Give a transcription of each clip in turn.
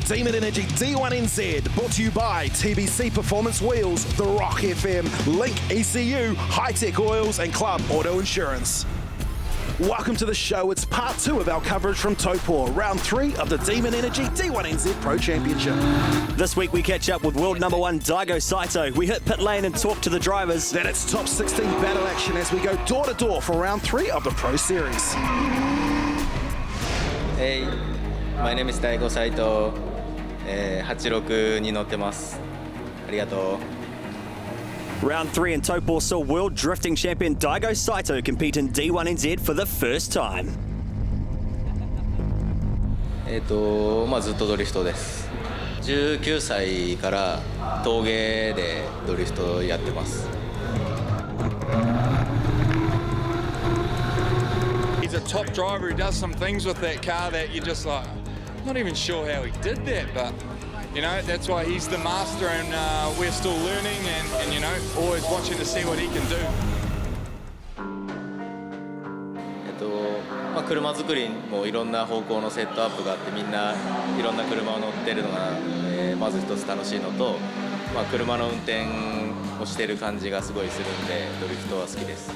Demon Energy D1NZ, brought to you by TBC Performance Wheels, The Rock FM, Link ECU, High Tech Oils and Club Auto Insurance. Welcome to the show. It's part 2 of our coverage from Taupo, round 3 of the Demon Energy D1NZ Pro Championship. This week we catch up with world number 1 Daigo Saito. We hit pit lane and talk to the drivers. Then it's top 16 battle action as we go door to door for round 3 of the Pro Series. Hey, my name is Daigo Saito. 86に乗ってます。ありがとう。Round 3 in Taupo saw world drifting champion Daigo Saito compete in D1NZ for the first time. ずっとドリフトです。19歳から陶芸でドリフトやってます。He's a top driver who does some things with that car that you're just like, not even sure how he did that, but you know, that's why he's the master and we're still learning and you know, always watching to see what he can do. 車作りもいろんな方向のセットアップがあってみんないろんな車を乗ってるのが、まず一つ楽しいのと、車の運転をしてる感じがすごいするんでドリフトは好きです。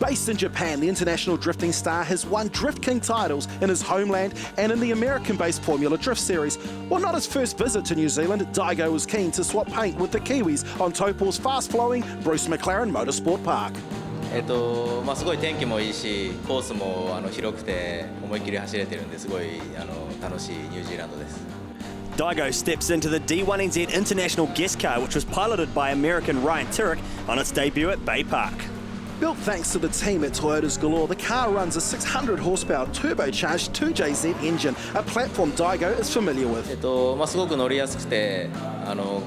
Based in Japan, the international drifting star has won Drift King titles in his homeland and in the American-based Formula Drift Series. While not his first visit to New Zealand, Daigo was keen to swap paint with the Kiwis on Taupo's fast-flowing Bruce Mclaren Motorsport Park. すごい天気もいいし、コースも広くて思いっきり走れてるんですごい楽しいニュージーランドです。Daigo steps into the D1NZ International guest car, which was piloted by American Ryan Turek on its debut at Bay Park. Built thanks to the team at Toyota's Galore, the car runs a 600 horsepower turbocharged 2JZ engine, a platform Daigo is familiar with. すごく乗りやすくて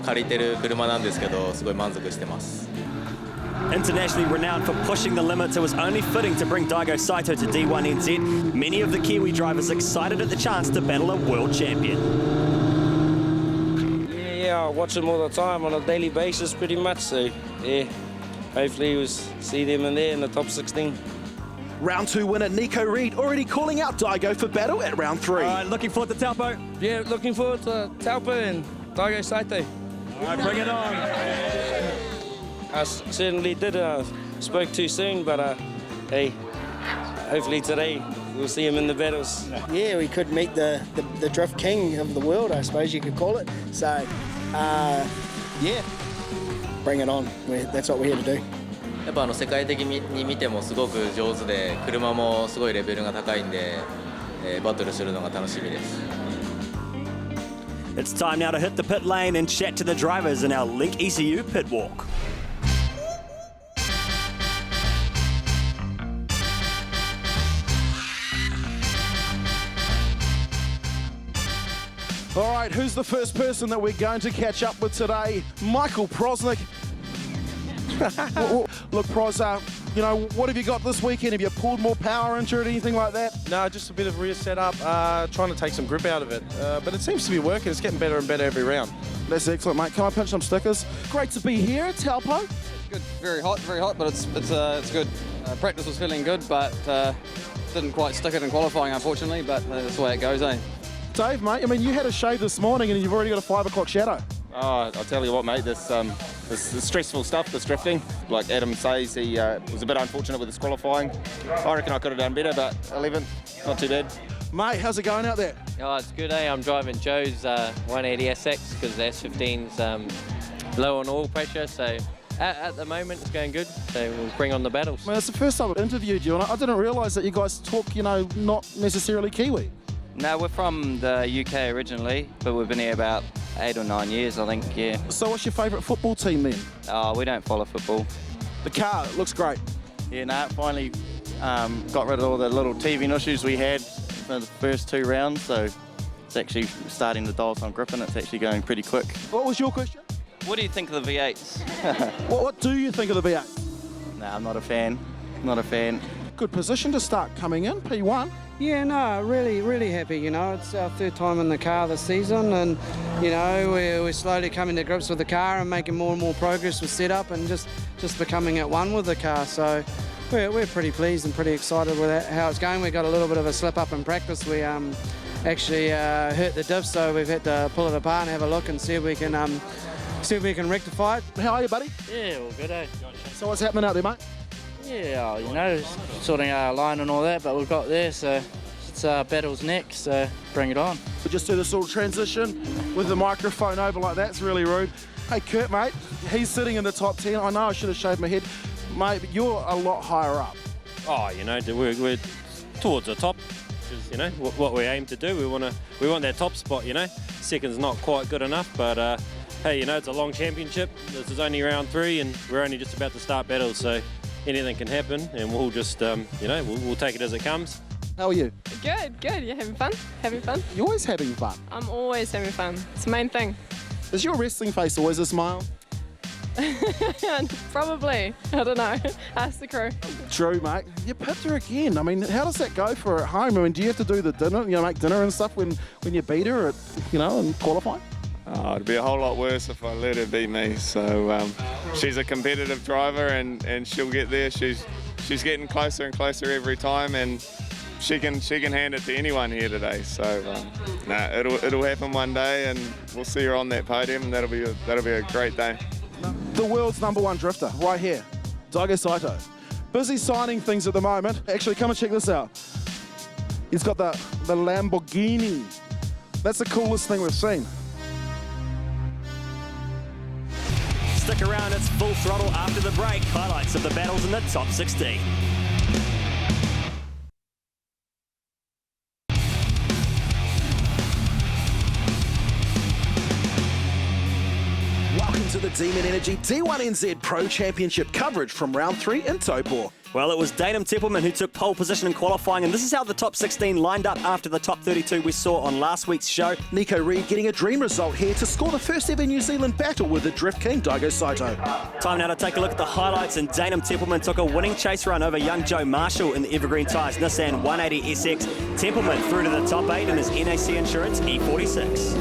借りてる車なんですけどすごい満足してます。Internationally renowned for pushing the limits, it was only fitting to bring Daigo Saito to D1NZ. Many of the Kiwi drivers excited at the chance to battle a world champion. Yeah, I watch them all the time on a daily basis pretty much, so yeah. Hopefully we'll see them in there in the top 16. Round 2 winner Nico Reed already calling out Daigo for battle at round 3. Looking forward to Taupo. Yeah, looking forward to Taupo and Daigo Saito. All right, bring it on. I certainly did. Spoke too soon, but hey, hopefully today we'll see him in the battles. Yeah, we could meet the Drift King of the world, I suppose you could call it. So, yeah. Bring it on. That's what we're here to do. やっぱ世界的に見てもすごく上手で車もすごいレベルが高いんで、バトルするのが楽しみです。It's time now to hit the pit lane and chat to the drivers in our Link ECU pit walk. All right, who's the first person that we're going to catch up with today? Michael Prosnick. Look, Pros, you know, what have you got this weekend? Have you pulled more power into it, anything like that? No, just a bit of rear setup, trying to take some grip out of it. But it seems to be working. It's getting better and better every round. That's excellent, mate. Can I pinch some stickers? Great to be here at Taupo. It's good, very hot, but it's good. Practice was feeling good, but didn't quite stick it in qualifying, unfortunately, but that's the way it goes, eh? Dave, mate, I mean, you had a shave this morning and you've already got a 5 o'clock shadow. Oh, I'll tell you what, mate, this stressful stuff, this drifting. Like Adam says, he was a bit unfortunate with his qualifying. I reckon I could have done better, but 11th, not too bad. Mate, how's it going out there? Oh, it's good, eh? I'm driving Joe's 180 SX because the S15's low on oil pressure, so at the moment it's going good, so we'll bring on the battles. Well, it's the first time I've interviewed you, and I didn't realise that you guys talk, you know, not necessarily Kiwi. No, we're from the UK originally, but we've been here about 8 or 9 years, I think, yeah. So what's your favourite football team then? Oh, we don't follow football. The car, it looks great. Yeah, no, finally got rid of all the little teething issues we had for the first 2 rounds, so it's actually starting to dial some grip and it's actually going pretty quick. What was your question? What do you think of the V8s? What do you think of the V8? No, I'm not a fan. Not a fan. Good position to start coming in, P1. Yeah, no, really happy, you know. It's our 3rd time in the car this season and, you know, we're slowly coming to grips with the car and making more and more progress with setup and just becoming at one with the car. So we're pretty pleased and pretty excited with how it's going. We got a little bit of a slip up in practice. Our actually hurt the diff, so we've had to pull it apart and have a look and see if we can rectify it. How are you, buddy? Yeah, all good, eh? So what's happening out there, mate? Yeah, you know, sorting our line and all that, but we've got there, so it's battles next, so bring it on. We'll just do this little transition with the microphone over like that. It's really rude. Hey, Kurt, mate, he's sitting in the top 10. I know I should have shaved my head. Mate, but you're a lot higher up. Oh, you know, we're towards the top. Is, you know, what we aim to do. We want that top spot, you know. Second's not quite good enough, but hey, you know, it's a long championship. This is only round 3, and we're only just about to start battles, so anything can happen, and we'll just, you know, we'll take it as it comes. How are you? Good, good. You having fun? Having fun? You're always having fun. I'm always having fun. It's the main thing. Is your wrestling face always a smile? Probably. I don't know. Ask the crew. True, mate. You pipped her again. I mean, how does that go for at home? I mean, do you have to do the dinner, you know, make dinner and stuff when you beat her at, you know, in qualifying? Oh, it'd be a whole lot worse if I let her beat me. So she's a competitive driver, and she'll get there. She's getting closer and closer every time, and she can hand it to anyone here today. So it'll happen one day, and we'll see her on that podium, and that'll be a great day. The world's #1 drifter, right here, Daigo Saito. Busy signing things at the moment. Actually, come and check this out. He's got the Lamborghini. That's the coolest thing we've seen. Stick around, it's full throttle after the break. Highlights of the battles in the top 16. Welcome to the D1NZ D1NZ Pro Championship coverage from round 3 in Taupo. Well, it was Datum Teppelman who took pole position in qualifying, and this is how the top 16 lined up after the top 32 we saw on last week's show. Nico Reid getting a dream result here to score the first ever New Zealand battle with the Drift King Daigo Saito. Time now to take a look at the highlights, and Datum Teppelman took a winning chase run over young Joe Marshall in the Evergreen Tyres Nissan 180SX. Teppelman through to the top 8 in his NAC Insurance E46.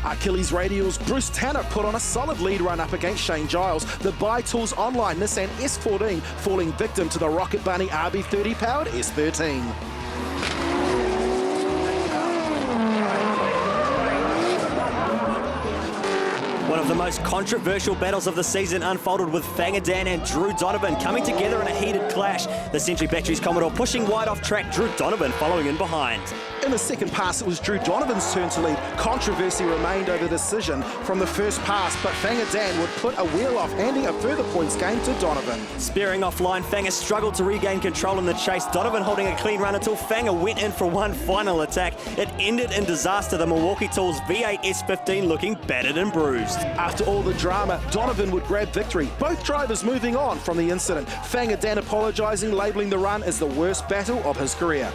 Achilles Radial's Bruce Tanner put on a solid lead run up against Shane Giles. The Buy Tools Online Nissan S14 falling victim to the Rocket Bunny RB30 powered S13. One of the most controversial battles of the season unfolded with Fanger Dan and Drew Donovan coming together in a heated clash. The Century Batteries Commodore pushing wide off track, Drew Donovan following in behind. In the second pass, it was Drew Donovan's turn to lead. Controversy remained over the decision from the first pass, but Fanger Dan would put a wheel off, handing a further points gain to Donovan. Spearing offline, Fanger struggled to regain control in the chase. Donovan holding a clean run until Fanger went in for one final attack. It ended in disaster, the Milwaukee Tools V8 S15 looking battered and bruised. After all the drama, Donovan would grab victory. Both drivers moving on from the incident. Fanger Dan apologising, labelling the run as the worst battle of his career.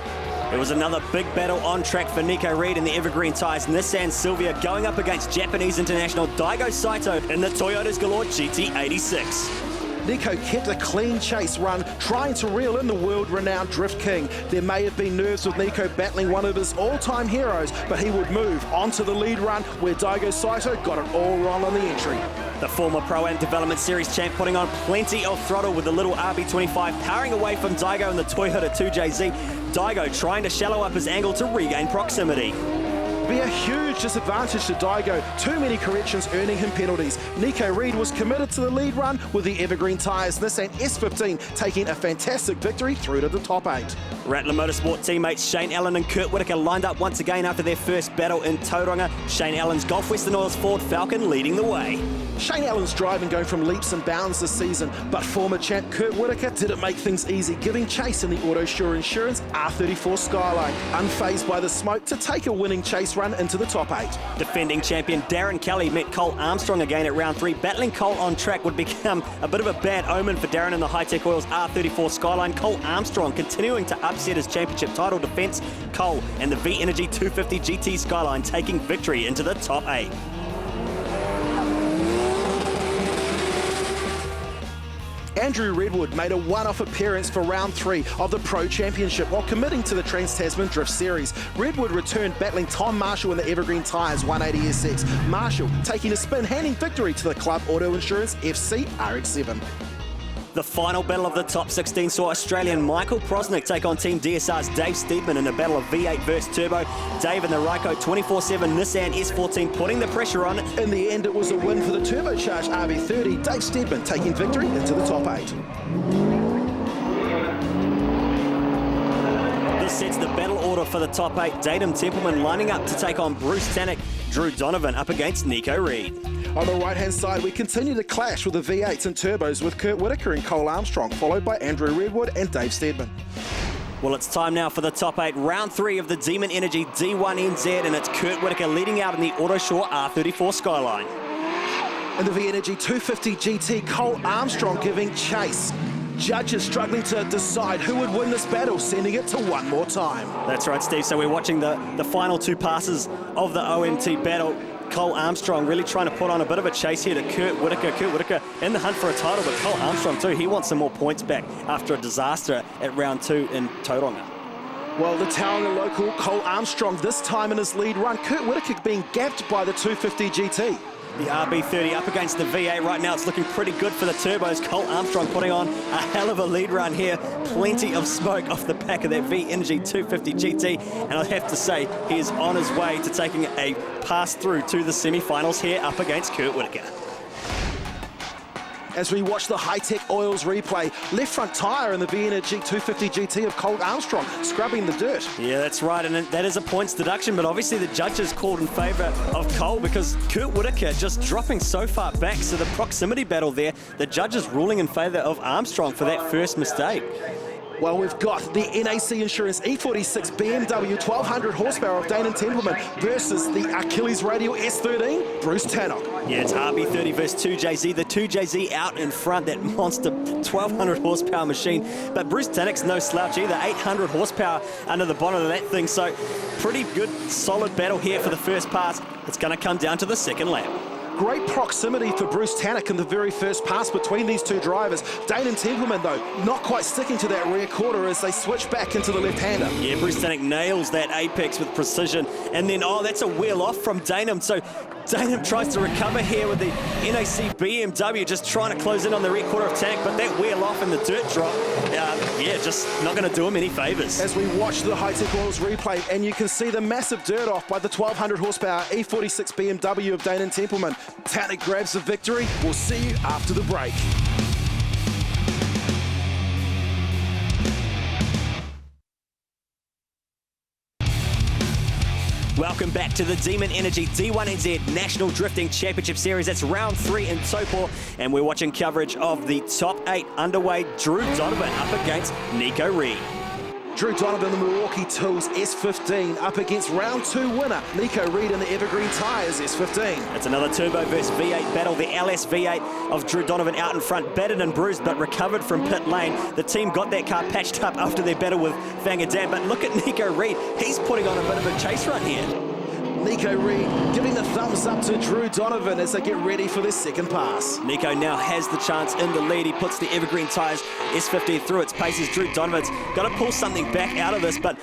It was another big battle on track for Nico Reid in the Evergreen Tyres Nissan Silvia going up against Japanese international Daigo Saito in the Toyota's Galore GT86. Nico kept a clean chase run, trying to reel in the world-renowned Drift King. There may have been nerves with Nico battling one of his all-time heroes, but he would move onto the lead run where Daigo Saito got it all wrong on the entry. The former Pro-Am Development Series champ putting on plenty of throttle with the little RB25 powering away from Daigo in the Toyota 2JZ. Daigo trying to shallow up his angle to regain proximity. Be a huge disadvantage to Daigo. Too many corrections earning him penalties. Nico Reid was committed to the lead run with the Evergreen Tyres Nissan S15 taking a fantastic victory through to the top 8. Rattler Motorsport teammates Shane Allen and Kurt Whitaker lined up once again after their first battle in Tauranga. Shane Allen's Gulf Western Oil's Ford Falcon leading the way. Shane Allen's driving going from leaps and bounds this season, but former champ Kurt Whitaker didn't make things easy, giving chase in the Autosure Insurance R34 Skyline, unfazed by the smoke to take a winning chase run into the top 8. Defending champion Darren Kelly met Cole Armstrong again at round 3. Battling Cole on track would become a bit of a bad omen for Darren in the High-Tech Oils R34 Skyline. Cole Armstrong continuing to upset his championship title defence. Cole and the V-Energy 250 GT Skyline taking victory into the top 8. Andrew Redwood made a one-off appearance for round 3 of the Pro Championship while committing to the Trans-Tasman Drift Series. Redwood returned battling Tom Marshall in the Evergreen Tyres 180SX. Marshall taking a spin, handing victory to the Club Auto Insurance FC RX-7. The final battle of the top 16 saw Australian Michael Prosnick take on Team DSR's Dave Steedman in a battle of V8 versus Turbo. Dave and the Ryco 24/7 Nissan S14 putting the pressure on. In the end, it was a win for the turbocharged RB30. Dave Steedman taking victory into the top 8. This sets the battle order for the top 8. Datum Templeman lining up to take on Bruce Tannock. Drew Donovan up against Nico Reed. On the right-hand side, we continue to clash with the V8s and turbos with Kurt Whitaker and Cole Armstrong, followed by Andrew Redwood and Dave Steedman. Well, it's time now for the top 8, round 3 of the Demon Energy D1NZ, and it's Kurt Whitaker leading out in the Autoshore R34 Skyline. In the V-Energy 250 GT, Cole Armstrong giving chase. Judges struggling to decide who would win this battle, sending it to one more time. That's right, Steve. So we're watching the final 2 passes of the OMT battle. Cole Armstrong really trying to put on a bit of a chase here to Kurt Whitaker. Kurt Whitaker in the hunt for a title, but Cole Armstrong too. He wants some more points back after a disaster at round 2 in Tauranga. Well, the Tauranga local, Cole Armstrong, this time in his lead run. Kurt Whitaker being gapped by the 250 GT. The RB30 up against the V8 right now. It's looking pretty good for the turbos. Cole Armstrong putting on a hell of a lead run here. Plenty of smoke off the back of that V-Energy 250 GT. And I have to say, he is on his way to taking a pass through to the semi-finals here up against Kurt Whitaker. As we watch the high-tech oils replay, left front tyre in the V-Energy 250 GT of Cole Armstrong scrubbing the dirt. Yeah, that's right, and that is a points deduction, but obviously the judges called in favour of Cole because Kurt Whitaker just dropping so far back, so the proximity battle there, the judges ruling in favour of Armstrong for that first mistake. Well, we've got the NAC Insurance E46 BMW 1200 horsepower of D1NZ Templeman versus the Achilles Radial S13, Bruce Tannock. Yeah, it's RB30 versus 2JZ. The 2JZ out in front, that monster 1200 horsepower machine. But Bruce Tannock's no slouch either, 800 horsepower under the bonnet of that thing. So pretty good, solid battle here for the first pass. It's going to come down to the second lap. Great proximity for Bruce Tannock in the very first pass between these two drivers. D1NZ Templeman, though, not quite sticking to that rear quarter as they switch back into the left-hander. Yeah, Bruce Tannock nails that apex with precision. And then, oh, that's a wheel off from D1NZ. So D1NZ tries to recover here with the NAC BMW, just trying to close in on the rear quarter of Tannock, but that wheel off in the dirt drop, yeah, just not going to do him any favours. As we watch the high-tech oils replay, and you can see the massive dirt off by the 1200 horsepower E46 BMW of D1NZ Templeman. Tannock grabs the victory. We'll see you after the break. Welcome back to the Demon Energy D1NZ National Drifting Championship Series. That's round 3 in Taupo, and we're watching coverage of the top 8 underway. Drew Donovan up against Nico Reed. Drew Donovan, the Milwaukee Tools S15, up against round 2 winner, Nico Reed in the Evergreen Tyres S15. It's another turbo versus V8 battle. The LS V8 of Drew Donovan out in front, battered and bruised, but recovered from pit lane. The team got that car patched up after their battle with Fangadam, but look at Nico Reed. He's putting on a bit of a chase run here. Nico Reed giving the thumbs up to Drew Donovan as they get ready for their second pass. Nico now has the chance in the lead. He puts the Evergreen Tyres S15 through its paces. Drew Donovan's got to pull something back out of this, but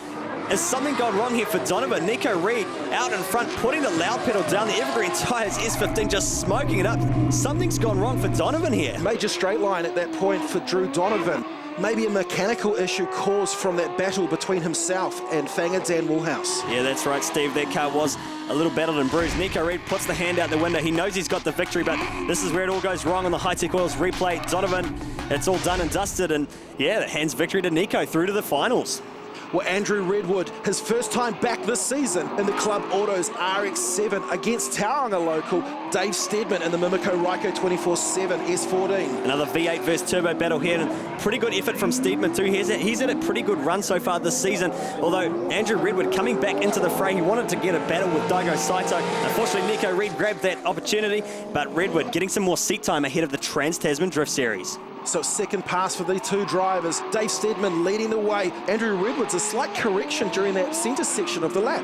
has something gone wrong here for Donovan? Nico Reed out in front, putting the loud pedal down. The Evergreen Tyres S15 just smoking it up. Something's gone wrong for Donovan here. Major straight line at that point for Drew Donovan. Maybe a mechanical issue caused from that battle between himself and Fangadam Woolhouse. Yeah, that's right, Steve. That car was a little battered and bruised. Nico Reed puts the hand out the window. He knows he's got the victory, but this is where it all goes wrong on the high-tech oils replay. Donovan, it's all done and dusted, and yeah, that hands victory to Nico through to the finals. Well, Andrew Redwood, his first time back this season in the Club Autos RX-7 against Tauranga local Dave Steedman in the Mimico Ryco 24/7 S14. Another V8 versus turbo battle here, and pretty good effort from Steedman too. He's had a pretty good run so far this season, although Andrew Redwood coming back into the fray. He wanted to get a battle with Daigo Saito. Unfortunately, Nico Reed grabbed that opportunity, but Redwood getting some more seat time ahead of the Trans-Tasman Drift Series. So second pass for the two drivers. Dave Steedman leading the way. Andrew Redwood's a slight correction during that centre section of the lap.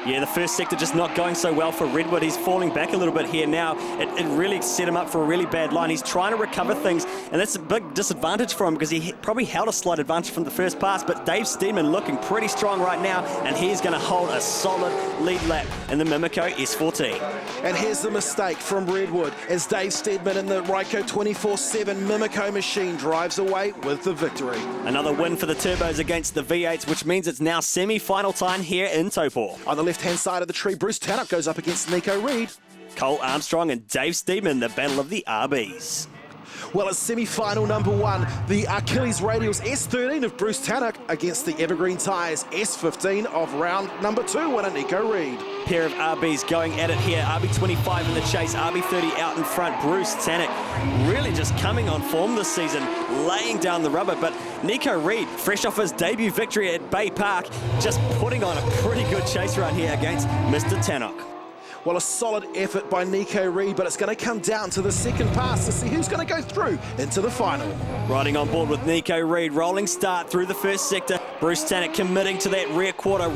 Yeah, the first sector just not going so well for Redwood. He's falling back a little bit here now. It really set him up for a really bad line. He's trying to recover things, and that's a big disadvantage for him because he probably held a slight advantage from the first pass, but Dave Steedman looking pretty strong right now, and he's going to hold a solid lead lap in the Mimico S14. And here's the mistake from Redwood as Dave Steedman in the Ryco 24/7 Mimico machine drives away with the victory. Another win for the Turbos against the V8s, which means it's now semi-final time here in Taupo. On the left-hand side of the tree, Bruce Tannock goes up against Nico Reed. Cole Armstrong and Dave Steedman, the battle of the RBs. Well, it's semi-final number 1, the Achilles Radials S13 of Bruce Tannock against the Evergreen Tyres S15 of round number 2 winner Nico Reed. Pair of RBs going at it here. RB25 in the chase, RB30 out in front. Bruce Tannock really just coming on form this season, laying down the rubber. But Nico Reed, fresh off his debut victory at Bay Park, just putting on a pretty good chase run here against Mr. Tannock. Well, a solid effort by Nico Reed, but it's going to come down to the second pass to see who's going to go through into the final. Riding on board with Nico Reed, rolling start through the first sector. Bruce Tannock committing to that rear quarter,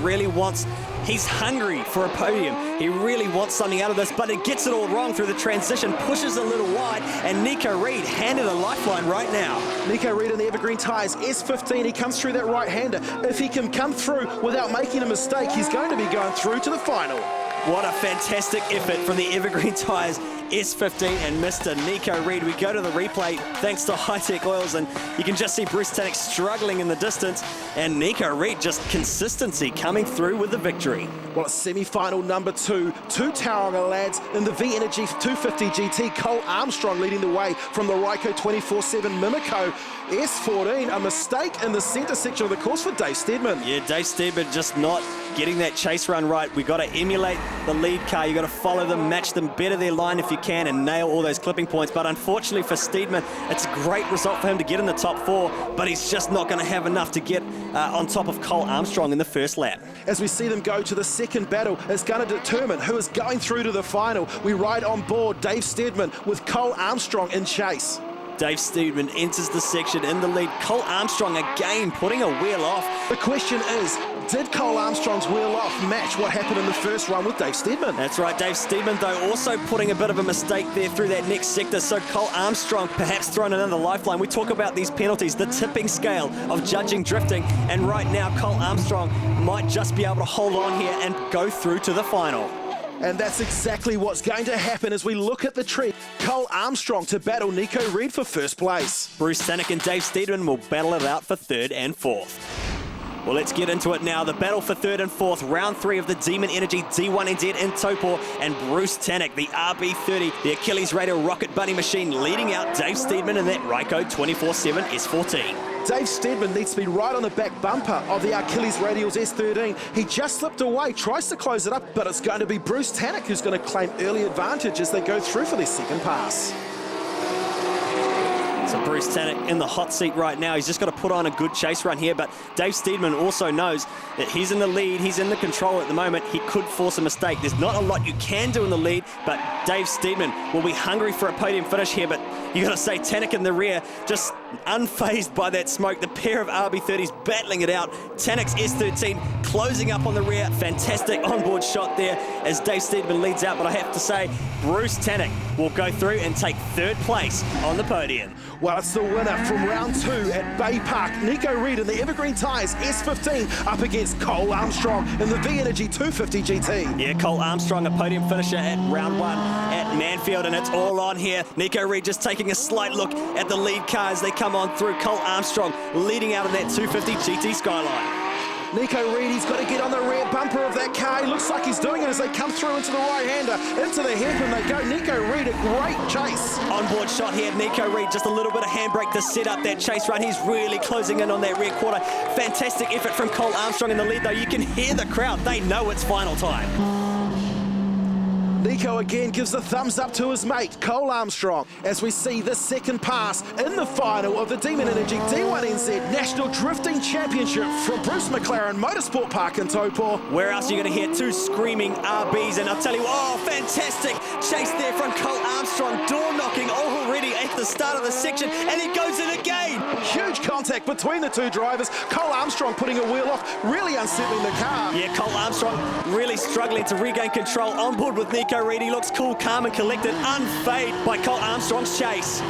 he's hungry for a podium. He really wants something out of this, but it gets it all wrong through the transition, pushes a little wide, and Nico Reed handed a lifeline right now. Nico Reed in the Evergreen Tyres S15, he comes through that right-hander. If he can come through without making a mistake, he's going to be going through to the final. What a fantastic effort from the Evergreen Tyres S15 and Mr. Nico Reed. We go to the replay thanks to High Tech Oils, and you can just see Bruce Tannock struggling in the distance, and Nico Reed just consistency coming through with the victory. Well, it's semi-final number 2, two Tauranga lads in the V-Energy 250 GT. Cole Armstrong leading the way from the Ryco 24/7 Mimico S14. A mistake in the centre section of the course for Dave Steedman. Yeah, Dave Steedman just not getting that chase run right. We've got to emulate the lead car. You've got to follow them, match them, better their line if you can, and nail all those clipping points. But unfortunately for Steedman, it's a great result for him to get in the top 4, but he's just not going to have enough to get on top of Cole Armstrong in the first lap. As we see them go to the second battle, it's going to determine who is going through to the final. We ride on board Dave Steedman with Cole Armstrong in chase. Dave Steedman enters the section in the lead. Cole Armstrong again putting a wheel off. The question is, did Cole Armstrong's wheel off match what happened in the first run with Dave Steedman? That's right, Dave Steedman though also putting a bit of a mistake there through that next sector, so Cole Armstrong perhaps throwing another lifeline. We talk about these penalties, the tipping scale of judging drifting, and right now Cole Armstrong might just be able to hold on here and go through to the final. And that's exactly what's going to happen as we look at the tree. Cole Armstrong to battle Nico Reed for first place. Bruce Tannock and Dave Steedman will battle it out for 3rd and 4th. Well, let's get into it now. The battle for 3rd and 4th, round 3 of the D1NZ D1NZ in Taupo, and Bruce Tannock, the RB30, the Achilles Radial Rocket Bunny machine, leading out Dave Steedman in that Ryco 24/7 S14. Dave Steedman needs to be right on the back bumper of the Achilles Radials S13. He just slipped away, tries to close it up, but it's going to be Bruce Tannock who's going to claim early advantage as they go through for their second pass. So Bruce Tannock in the hot seat right now. He's just got to put on a good chase run here, but Dave Steedman also knows that he's in the lead, he's in the control at the moment. He could force a mistake. There's not a lot you can do in the lead, but Dave Steedman will be hungry for a podium finish here, but you got to say Tannock in the rear, just unfazed by that smoke. The pair of RB30s battling it out. Tannock's S13 closing up on the rear. Fantastic onboard shot there as Dave Steedman leads out, but I have to say Bruce Tannock will go through and take 3rd place on the podium. Well, it's the winner from round 2 at Bay Park. Nico Reed in the Evergreen Tyres S15 up against Cole Armstrong in the V-Energy 250 GT. Yeah, Cole Armstrong, a podium finisher at round 1 at Manfield, and it's all on here. Nico Reed just taking a slight look at the lead car as they come on through. Cole Armstrong leading out of that 250 GT Skyline. Nico Reed, he's got to get on the rear bumper of that car. He looks like he's doing it as they come through into the right-hander, into the hairpin they go. Nico Reed, a great chase. Onboard shot here, Nico Reed, just a little bit of handbrake to set up that chase run. He's really closing in on that rear quarter. Fantastic effort from Cole Armstrong in the lead, though. You can hear the crowd. They know it's final time. Nico again gives a thumbs up to his mate, Cole Armstrong, as we see the second pass in the final of the Demon Energy D1NZ National Drifting Championship from Bruce Mclaren Motorsport Park in Taupo. Where else are you going to hear two screaming RBs? And I'll tell you, oh, fantastic chase there from Cole Armstrong, door knocking already at the start of the section, and he goes in again. Huge contact between the two drivers. Cole Armstrong putting a wheel off, really unsettling the car. Yeah, Cole Armstrong really struggling to regain control on board with Nico Reid. He looks cool, calm and collected, unfazed by Cole Armstrong's chase.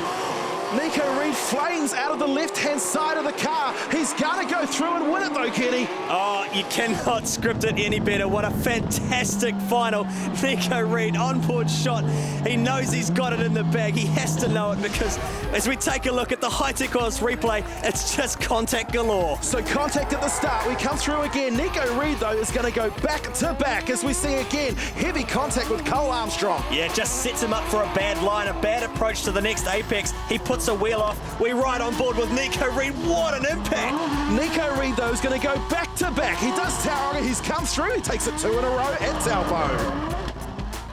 Nico Reid flames out of the left-hand side of the car. He's going to go through and win it though, Kenny. Oh, you cannot script it any better. What a fantastic final. Nico Reid, onboard shot. He knows he's got it in the bag. He has to know it because as we take a look at the Hi-Tech Oils replay, it's just contact galore. So contact at the start. We come through again. Nico Reid, though, is going to go back to back as we see again heavy contact with Cole Armstrong. Yeah, just sets him up for a bad line, a bad approach to the next apex. He puts a wheel off. We ride on board with Nico Reid. What an impact! Nico Reid, though, is going to go back to back. He does Tauranga. He's come through. He takes it 2 in a row at Taupo.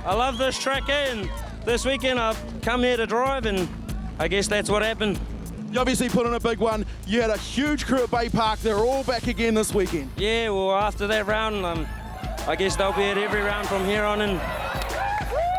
I love this track, and this weekend I've come here to drive, and I guess that's what happened. You obviously put on a big one. You had a huge crew at Bay Park. They're all back again this weekend. Yeah, well, after that round, I guess they'll be at every round from here on in.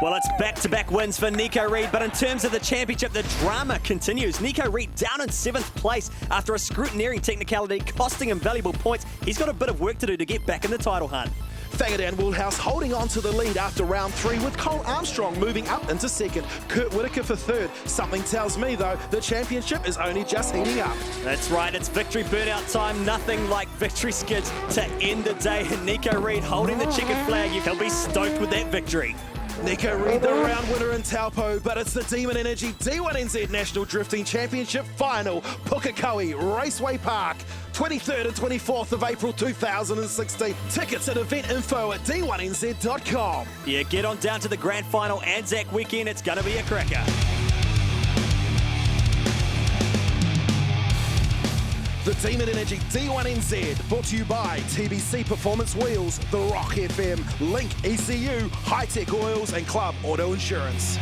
Well, it's back-to-back wins for Nico Reid, but in terms of the championship, the drama continues. Nico Reid down in 7th place after a scrutineering technicality costing him valuable points. He's got a bit of work to do to get back in the title hunt. Fanger and Woolhouse holding on to the lead after round 3 with Cole Armstrong moving up into 2nd. Kurt Whitaker for 3rd. Something tells me, though, the championship is only just heating up. That's right, it's victory burnout time. Nothing like victory skids to end the day. And Nico Reid holding the checkered flag. He'll be stoked with that victory. Nico Reid, the round winner in Taupo, but it's the Demon Energy D1NZ National Drifting Championship final, Pukekohe Raceway Park, 23rd and 24th of April 2016. Tickets and event info at D1NZ.com. Yeah, get on down to the grand final Anzac weekend. It's going to be a cracker. The Demon Energy D1NZ, brought to you by TBC Performance Wheels, The Rock FM, Link ECU, Hi-Tech Oils and Club Auto Insurance.